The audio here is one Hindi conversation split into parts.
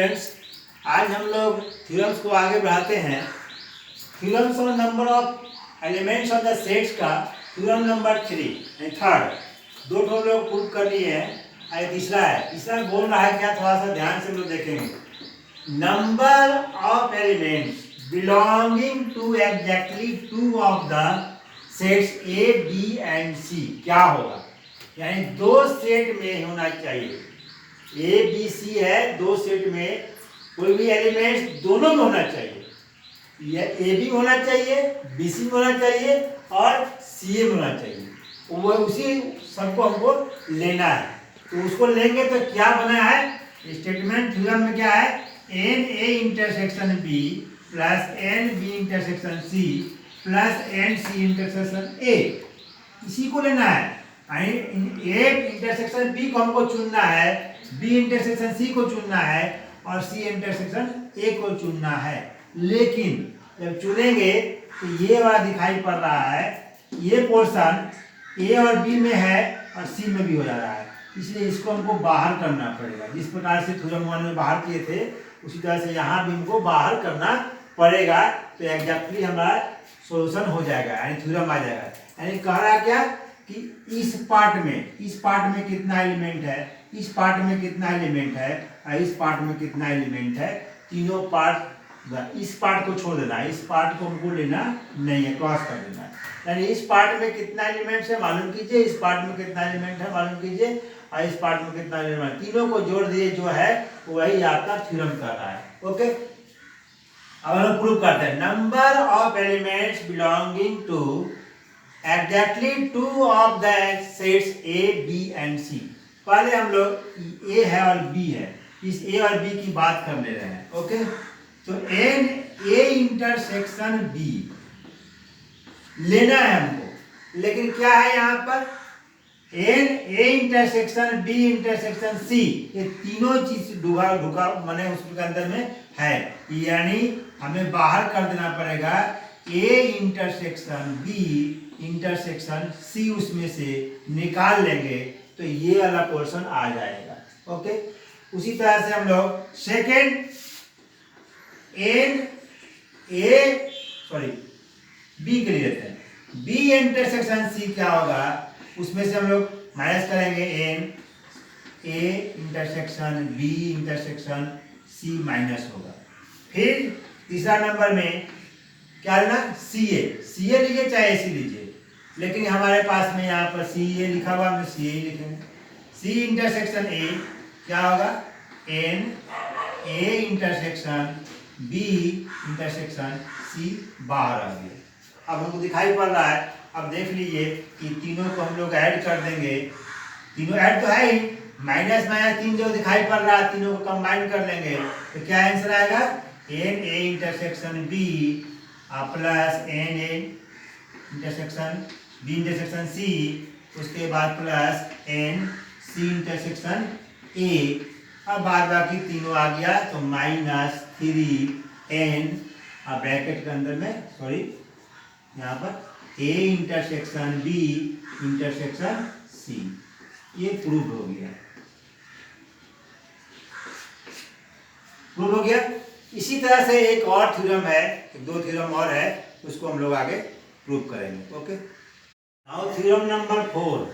फ्रेंड्स, आज हम लोग थ्योरम्स को आगे बढ़ाते हैं। थ्योरम्स और number of elements of the sets का थ्योरम नंबर 3 थर्ड दो हम लोग प्रूव कर लिए हैं। तीसरा है, तीसरा बोल रहा है क्या, थोड़ा सा ध्यान से हम लोग देखेंगे। Number of elements belonging to exactly two of the sets A B and C क्या होगा, यानी दो सेट में होना चाहिए। ए बी सी है, दो सेट में कोई भी एलिमेंट्स दोनों में होना चाहिए। यह ए बी होना चाहिए, बी सी में होना चाहिए और सी ए में होना चाहिए। वो उसी सबको हमको लेना है, तो उसको लेंगे तो क्या बना है स्टेटमेंट थ्योरम में, क्या है n A intersection B plus n B intersection C plus n C intersection A, इसी को लेना है। ए इंटरसेक्शन बी को हमको चुनना है, बी इंटरसेक्शन सी को चुनना है और सी इंटरसेक्शन ए को चुनना है। लेकिन जब चुनेंगे तो ये वाला दिखाई पड़ रहा है, ये पोर्शन ए और बी में है और सी में भी हो जा रहा है, इसलिए इसको हमको बाहर करना पड़ेगा। जिस प्रकार से थ्योरम 1 में बाहर किए थे उसी तरह से यहाँ भी हमको बाहर करना पड़ेगा, तो एग्जैक्टली हमारा सोल्यूशन हो जाएगा, यानी थ्योरम आ जाएगा। यानी कह रहा है क्या कि इस पार्ट में कितना एलिमेंट है, इस पार्ट में कितना एलिमेंट है और इस पार्ट में कितना एलिमेंट है, तीनों पार्ट, इस पार्ट को छोड़ देना है, इस पार्ट को हमको लेना नहीं है, क्रॉस कर देना है। यानी इस पार्ट में कितना एलिमेंट्स है मालूम कीजिए, इस पार्ट में कितना एलिमेंट है मालूम कीजिए और इस पार्ट में कितना एलिमेंट, तीनों को जोड़ दिए जो है वही आपका थ्योरम कर रहा है। ओके, अब हम प्रूव करते हैं। Number of elements belonging to exactly two of the sets A B and C. पहले हम लोग ए है और बी है, इस ए और बी की बात कर ले रहे हैं। ओके, तो एन ए इंटरसेक्शन बी लेना है हमको, लेकिन क्या है यहाँ पर n A intersection B intersection C, ये तीनों चीज ढुका माने उसके अंदर में है, यानी हमें बाहर कर देना पड़ेगा A intersection B intersection C, उसमें से निकाल लेंगे तो ये वाला पोर्शन आ जाएगा। ओके, उसी तरह से हम लोग सेकेंड एन ए बी के लिए लेते हैं, बी इंटरसेक्शन सी क्या होगा, उसमें से हम लोग माइनस करेंगे n A intersection B intersection C minus होगा। फिर तीसरा नंबर में क्या लेना, सी ए लीजिए चाहे ए सी लीजिए, लेकिन हमारे पास में यहाँ पर सी ए लिखा हुआ, हम सी ए लिखेंगे। सी इंटरसेक्शन ए क्या होगा, n A intersection B intersection C बाहर आ गया। अब हमको दिखाई पड़ रहा है, अब देख लीजिए कि तीनों को हम लोग ऐड कर देंगे, तीनों ऐड तो है ही, माइनस माइनस 3 जो दिखाई पड़ रहा है तीनों को कंबाइन कर लेंगे तो क्या आंसर आएगा, n A intersection B plus n A intersection B intersection C, उसके बाद plus n C intersection A. अब बाद बाकी तीनों आ गया तो -3 एन ब्रैकेट के अंदर में यहाँ पर A intersection B intersection C, ये प्रूव हो गया, प्रूव हो गया। इसी तरह से एक और थ्योरम है, दो थ्योरम और है, उसको हम लोग आगे प्रूव करेंगे। Okay, now theorem number 4।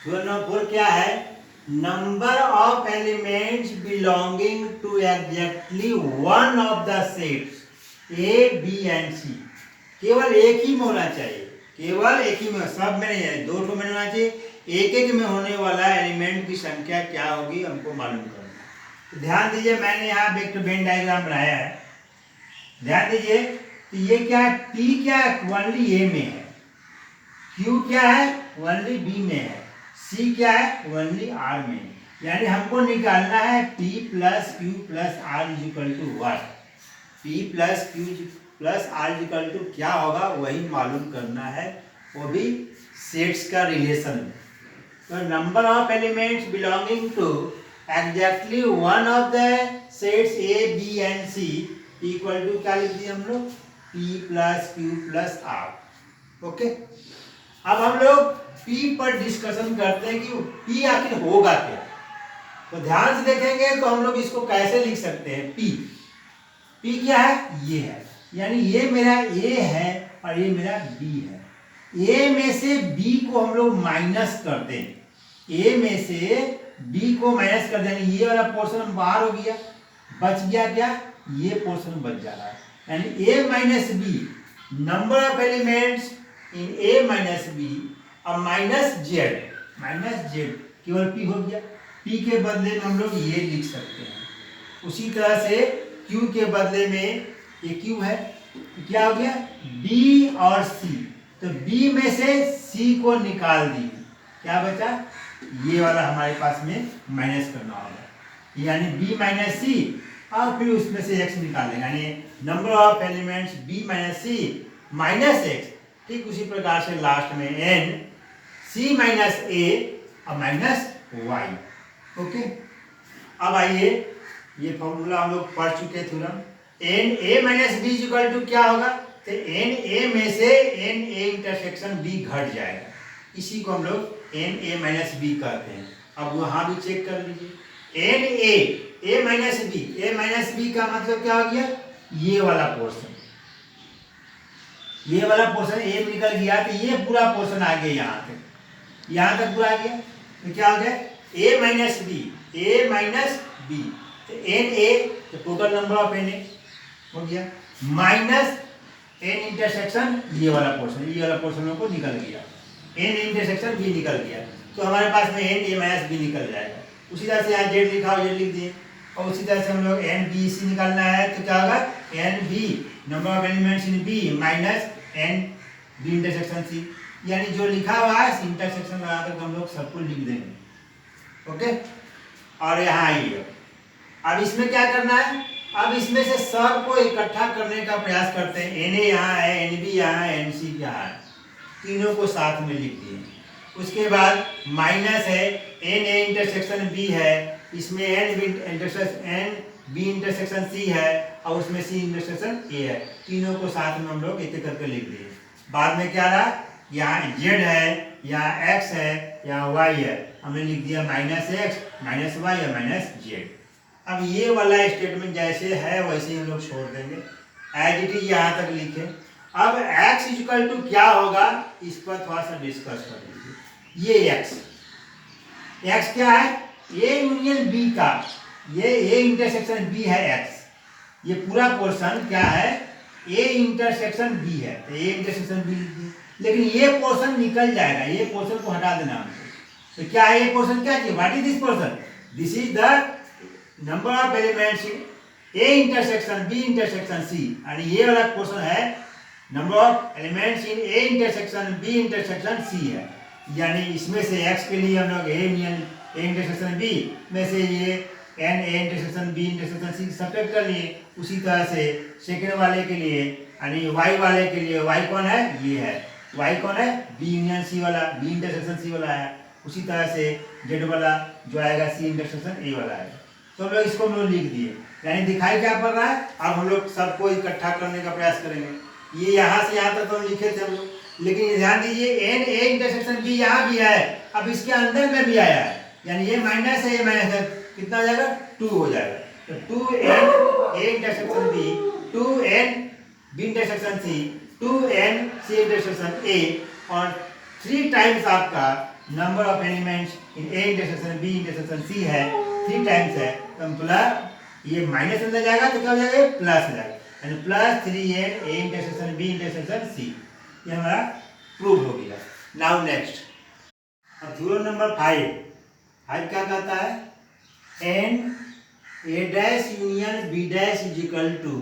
Theorem number 4 क्या है, number of elements belonging to exactly one of the sets A B and C, केवल एक ही में होना चाहिए, केवल एक ही में, सब में नहीं है, दो में होना चाहिए। एक में होने वाला एलिमेंट की संख्या क्या होगी हमको मालूम करना। तो ध्यान दीजिए, मैंने यहाँ एक वेन डायग्राम बनाया है, ध्यान दीजिए। तो ये क्या है, P क्या है, ओनली ए में है, Q क्या है, ओनली बी में है, C क्या है, ओनली आर में है। यानी हमको निकालना है P plus Q plus R equal to one, P plus Q plus R equal to क्या होगा वही मालूम करना है, वो भी सेट्स का रिलेशन। तो number of elements belonging to exactly one of the sets A B and C equal to क्या लिख दिए हम लोग, P plus Q plus R. Okay, अब हम लोग P पर डिस्कशन करते हैं कि P आखिर होगा क्या। तो ध्यान से देखेंगे तो हम लोग इसको कैसे लिख सकते हैं, पी। पी क्या है, ये है, यानी ये मेरा ए है और ये मेरा बी है। ए में से बी को हम लोग माइनस कर दें, ए में से बी को माइनस कर दें, ये वाला पोर्शन बाहर हो गया, बच गया क्या, ये पोर्शन बच जा रहा है। यानी A minus B, number of elements in A minus B और माइनस जेड केवल पी हो गया। पी के बदले में हम लोग ये लिख सकते हैं। उसी तरह से क्यू के बदले में ये क्यू है, तो क्या हो गया, बी और सी। तो बी में से सी को निकाल दी, क्या बचा, ये वाला हमारे पास में माइनस करना होगा, यानी बी माइनस सी और फिर उसमें से एक्स निकाल देंगे, यानी number of elements B minus C minus X. ठीक उसी प्रकार से लास्ट में एन सी माइनस ए और माइनस वाई। ओके, अब आइए ये फॉर्मूला हम लोग पढ़ चुके theorem, n A minus B equal to क्या होगा, तो एन ए में से एन ए इंटरसेक्शन बी घट जाएगा, इसी को हम लोग एन ए माइनस बी कहते हैं। अब वहां भी चेक कर लीजिए, n A minus B, A minus B का मतलब क्या हो गया, ये वाला पोर्शन, ये वाला पोर्शन ए निकल गया तो ये पूरा पोर्शन आ गया यहाँ तक पूरा आ गया, तो क्या हो गया, ए माइनस बी, तो एन ए, तो total number of n A हो गया, माइनस एन इंटरसेक्शन ये वाला पोर्शन को निकल गया, एन इंटरसेक्शन बी निकल गया, तो हमारे पास में एन ए माइनस बी निकल जाएगा। उसी तरह से यहाँ जेड लिखा हो, जेड लिख दिए, और उसी तरह से हम लोग एन बी सी निकालना है, तो क्या होगा, n B number of elements in B minus n B intersection C, यानी जो लिखा हुआ है इंटरसेक्शन लगाकर हम लोग सबको लिख देंगे। ओके, और यहाँ आइए, अब इसमें क्या करना है, अब इसमें से सब को इकट्ठा करने का प्रयास करते हैं। एन ए यहाँ है, एन बी यहाँ है, एन सी यहाँ है, तीनों को साथ में लिख दिए। उसके बाद माइनस है, एन ए इंटरसेक्शन बी है, इसमें एन बी इंटरसेक्शन सी है और उसमें सी इंटरसेक्शन ए है, तीनों को साथ में हम लोग एक करके लिख दिए। बाद में क्या रहा, यहाँ जेड है, यहाँ एक्स है, यहाँ वाई है, हमने लिख दिया माइनस एक्स माइनस वाई या माइनस जेड। अब ये वाला स्टेटमेंट जैसे है वैसे ही हम लोग छोड़ देंगे, एज इट इज यहाँ तक लिखे। अब x इक्वल टू क्या होगा, इस पर थोड़ा सा डिस्कस कर लीजिए। ये x क्या है, ए यूनियन बी का, ये ए इंटरसेक्शन बी है x, ये पूरा पोर्शन क्या है, ए इंटरसेक्शन बी है, तो ए इंटरसेक्शन बी, लेकिन ये पोर्शन निकल जाएगा, ये पोर्शन को हटा देना हमको। तो क्या है ये पोर्शन, क्या चाहिए, what is this portion, this is the number of elements in A intersection B intersection C, और ये वाला पोर्शन है number of elements in A intersection B intersection C है, यानी इसमें से x के लिए हम लोग ए इंटरसेक्शन बी में से ये n A intersection B intersection C subtract कर लिए। उसी तरह से सेकेंड वाले के लिए, यानी y वाले के लिए y कौन है, ये है, y कौन है, बी यूनियन सी वाला, बी इंटरसेक्शन सी वाला है। उसी तरह से z वाला जो आएगा सी इंटरसेक्शन ए वाला है। तो हम लोग इसको हम लोग लिख दिए, यानी दिखाई क्या पड़ रहा है, अब हम लोग सबको इकट्ठा करने का प्रयास करेंगे। ये यहाँ से यहाँ तक तो हम लिखे थे हम लोग, लेकिन ध्यान दीजिए एन ए इंटरसेक्शन बी यहाँ भी है, अब इसके अंदर में भी आया है, यानी ये माइनस है, ये माइनस है, कितना हो जाएगा, 2 हो जाएगा। तो 2n A intersection B, 2n B intersection C, 2n C intersection A, और 3 टाइम्स आपका number of elements in A intersection B intersection C है, 3 टाइम्स है, तो प्लस ये माइनस अंदर जाएगा तो क्या हो जाएगा, प्लस हो जाएगा, यानी plus 3n A intersection B intersection C, ये हमारा प्रूव हो गया। नाउ नेक्स्ट, अब थ्योरम नंबर 5 क्या कहता है, n A dash union B dash is equal to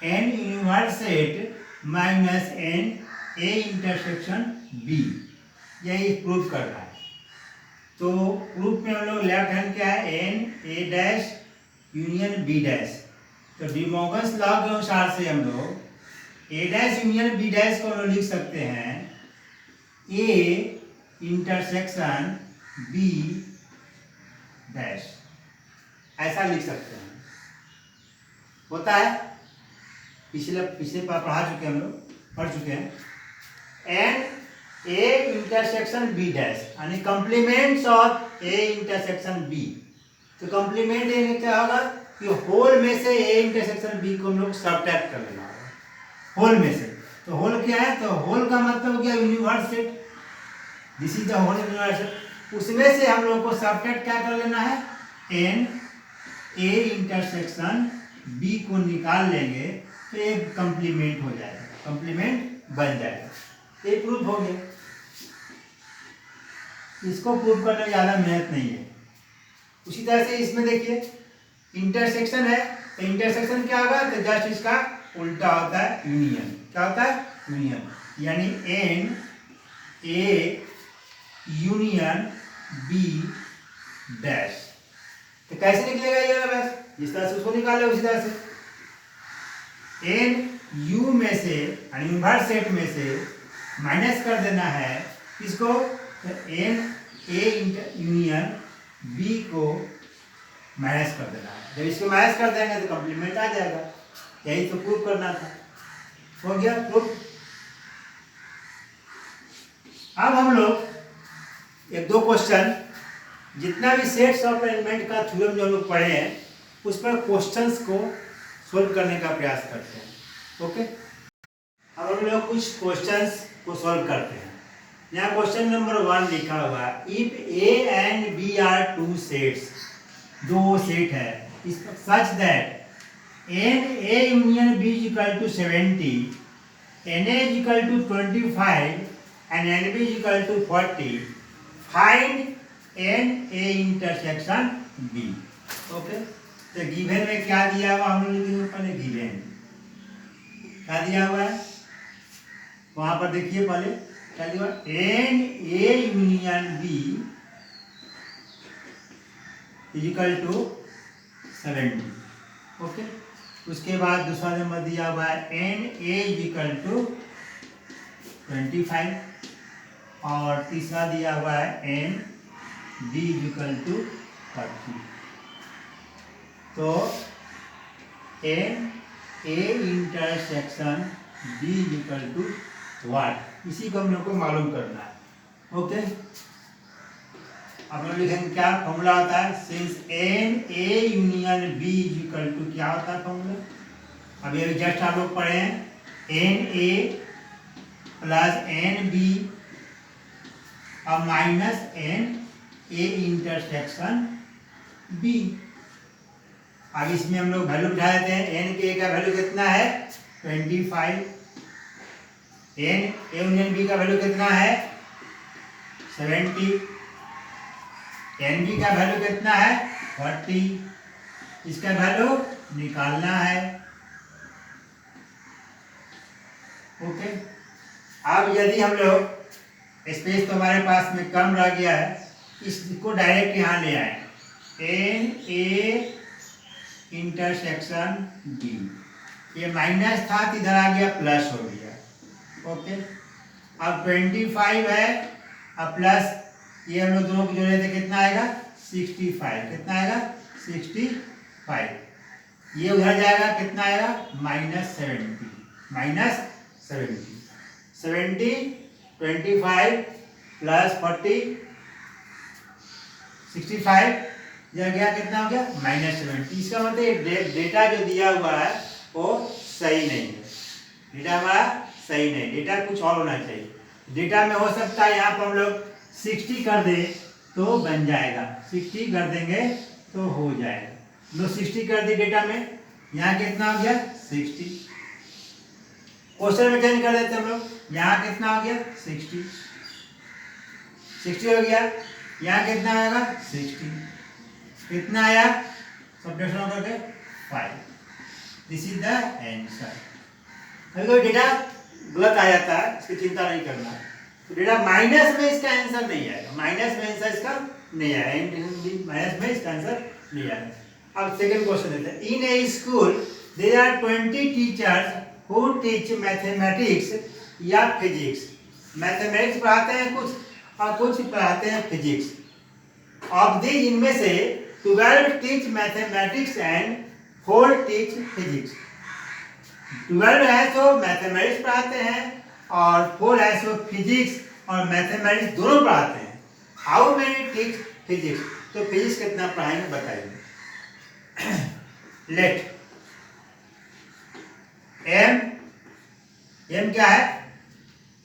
n universe set minus n A intersection B, यही प्रूव करना है। तो प्रूफ में हम लोग लेफ्ट हैंड क्या है, n A dash union B dash, तो डी मॉर्गन्स लॉ के अनुसार से हम लोग A dash union B dash को हम लोग लिख सकते हैं ए इंटरसेक्शन बी डैश, ऐसा लिख सकते हैं, होता है, पिछले पढ़ा चुके हैं हम लोग, पढ़ चुके हैं। N A intersection B dash, यानी complements of A intersection B, तो कंप्लीमेंट देने क्या होगा कि होल में से ए इंटरसेक्शन बी को हम लोग सबट्रैक्ट कर लेना होगा होल में से। तो होल क्या है, तो होल का मतलब हो गया universe set, this is the whole universe set. उसमें से हम लोग को सबट्रैक्ट क्या कर लेना है, एन ए इंटरसेक्शन बी को निकाल लेंगे तो ये कंप्लीमेंट हो जाएगा, कंप्लीमेंट बन जाएगा। ये प्रूफ हो गया। इसको प्रूफ करने में ज़्यादा मेहनत नहीं है। उसी तरह से इसमें देखिए इंटरसेक्शन है, तो इंटरसेक्शन क्या होगा, तो जस्ट इसका उल्टा होता है यूनियन। क्या होता है, यूनियन, यानी n A union B dash. तो कैसे निकलेगा ये बस, जिस तरह से उसको निकाले उसी तरह से एन यू में से इन्वर्स सेट में से माइनस कर देना है इसको, तो एन ए यूनियन बी को माइनस कर देना है। जब इसको माइनस कर देंगे तो कंप्लीमेंट आ जाएगा। यही तो प्रूफ करना था, हो गया प्रूफ। अब हम लोग एक दो क्वेश्चन, जितना भी सेट्स ऑफ एलिमेंट का थ्योरम जो हम लोग पढ़े हैं उस पर क्वेश्चंस को सोल्व करने का प्रयास करते हैं। ओके, अब हम लोग कुछ क्वेश्चंस को सोल्व करते हैं। यहाँ क्वेश्चन नंबर 1 लिखा हुआ है, if A and B are two sets, दो सेट है, such that n A union B is equal to 70, n A is equal to 25 and n B is equal to 40, find n A intersection B. Okay, तो गिवन में क्या दिया हुआ, हम लोग पहले गिवन क्या दिया हुआ है वहां पर देखिए, पहले क्या दिया, n A union B equal to 70। Okay, उसके बाद दूसरा नंबर दिया हुआ है एन ए इक्वल टू 25 और तीसरा दिया हुआ है एन बी इक्वल टू 30। तो n A intersection B equal to what, इसी को हम लोग को मालूम करना है। ओके, अब हम लिखेंगे क्या फॉर्मूला होता है, since n A union B equal to क्या होता है फॉर्मूला, अभी जस्ट हम लोग पढ़े हैं n A plus n B और minus n A intersection B. अब इसमें हम लोग वैल्यू बिठा देते हैं, एन के का वैल्यू कितना है 25, एन ए यूनियन बी का वैल्यू कितना है 70, एन बी का वैल्यू कितना है 40, इसका वैल्यू निकालना है। ओके, अब यदि हम लोग स्पेस तो हमारे पास में कम रह गया है, इसको डायरेक्ट यहाँ ले आए, एन ए इंटरसेक्शन बी, ये माइनस था तो इधर आ गया प्लस हो गया। ओके, अब 25 है अब प्लस ये हम लोग दोनों को जोड़े थे, कितना आएगा 65, कितना आएगा 65, ये उधर जाएगा कितना आएगा -70, -70, 25 प्लस 40 65, यह गया कितना हो गया -70। इसका मतलब डेटा जो दिया हुआ है वो सही नहीं है, डेटा हमारा सही नहीं, डेटा कुछ और होना चाहिए। डेटा में हो सकता है यहाँ पर हम लोग 60 कर दे तो बन जाएगा, 60 कर देंगे तो हो जाएगा। लो 60 कर दी डेटा में, यहाँ कितना हो गया 60, क्वेश्चन में चेंज कर देते हम लोग, यहाँ कितना हो गया 60 हो गया, यहाँ कितना आएगा 60, कितना आया सब्ट्रैक्शन करके 5, दिस इज द आंसर। कभी डेटा गलत आ जाता है, इसकी चिंता नहीं करना, तो डेटा माइनस में इसका आंसर नहीं आएगा, माइनस में आंसर इसका नहीं आएगा, माइनस में इसका आंसर नहीं आएगा। अब सेकंड क्वेश्चन देते हैं, in a school there are 20 teachers who teach mathematics या फिजिक्स, मैथमेटिक्स पढ़ाते हैं कुछ और कुछ पढ़ाते हैं फिजिक्स। ऑफ दीज इनमें से 12 teach mathematics and 4 teach physics. 12 है तो मैथमेटिक्स पढ़ाते हैं और 4 है तो फिजिक्स और मैथमेटिक्स दोनों पढ़ाते हैं। हाउ मेनी टीच फिजिक्स, तो फिजिक्स कितना पढ़ाएंगे बताइए। लेट एम, एम क्या है,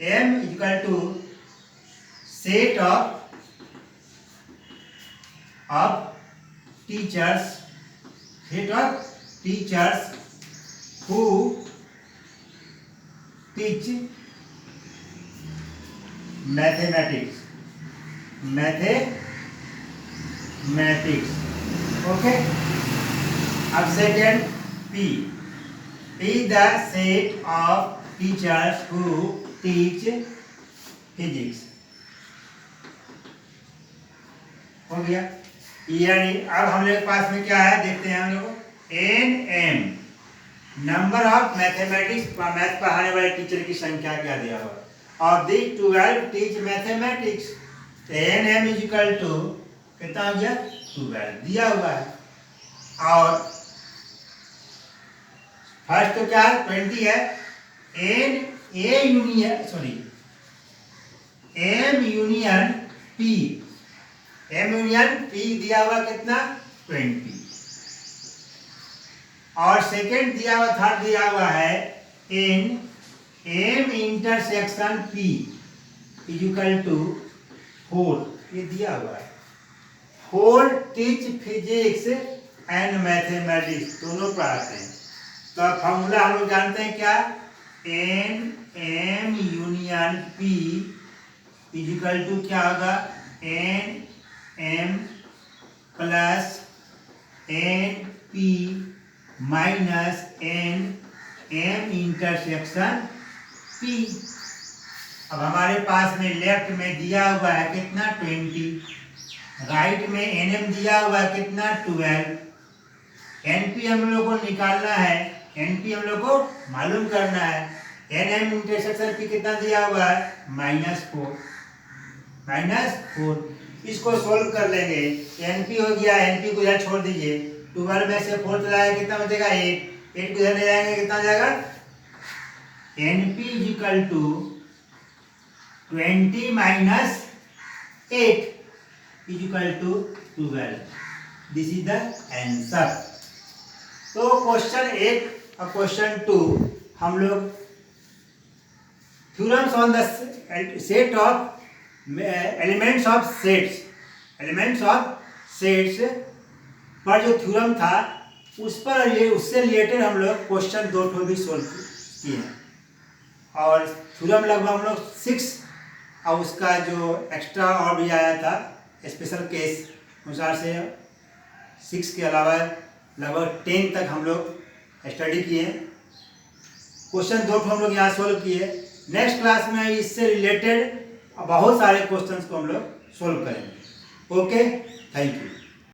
M equal to set of teachers, set of teachers who teach mathematics, okay. अब second P the set of teachers who teach physics, हो गया। यानी अब हम लोग के पास में क्या है देखते हैं हम लोग, NM number of mathematics, math पढ़ाने वाले टीचर की संख्या क्या दिया हुआ, और the 12 teach mathematics, NM is equal to कितना हो गया 12 दिया हुआ है। और फर्स्ट तो क्या है 20 है, M यूनियन P दिया हुआ कितना 20, और सेकेंड दिया हुआ, थर्ड दिया हुआ है M intersection P is equal to 4, ये दिया हुआ है। 4 टीच फिजिक्स एंड मैथमेटिक्स, दोनों पढ़ाते हैं। तो अब फॉर्मूला हम लोग जानते हैं क्या, NM union P is equal to क्या होगा, NM plus NP minus NM intersection P। अब हमारे पास में लेफ्ट में दिया हुआ है कितना 20, राइट में NM दिया हुआ है कितना 12, NP हम लोग को निकालना है, NP हम लोग को मालूम करना है, NM इंटरसेक्शन P कितना दिया हुआ है -4। इसको सोल्व कर लेंगे, NP हो गया, NP को इधर छोड़ दीजिए, 12 में से 4 चलाएगा कितना बचेगा 8 को इधर ले जाएंगे कितना जाएगा, NP is equal to 20 minus 8 is equal to 12, this is the answer. तो क्वेश्चन 1 और क्वेश्चन 2 हम लोग theorems on the set of elements of sets पर जो थ्योरम था उस पर उससे रिलेटेड हम लोग क्वेश्चन 2 भी सोल्व किए हैं, और थ्योरम लगभग हम लोग 6 और उसका जो एक्स्ट्रा और भी आया था स्पेशल केस अनुसार से 6 के अलावा लगभग 10 तक हम लोग स्टडी किए। क्वेश्चन 2 हम लोग यहाँ सोल्व किए। नेक्स्ट क्लास में इससे रिलेटेड बहुत सारे क्वेश्चंस को हम लोग सोल्व करेंगे। Okay, thank you.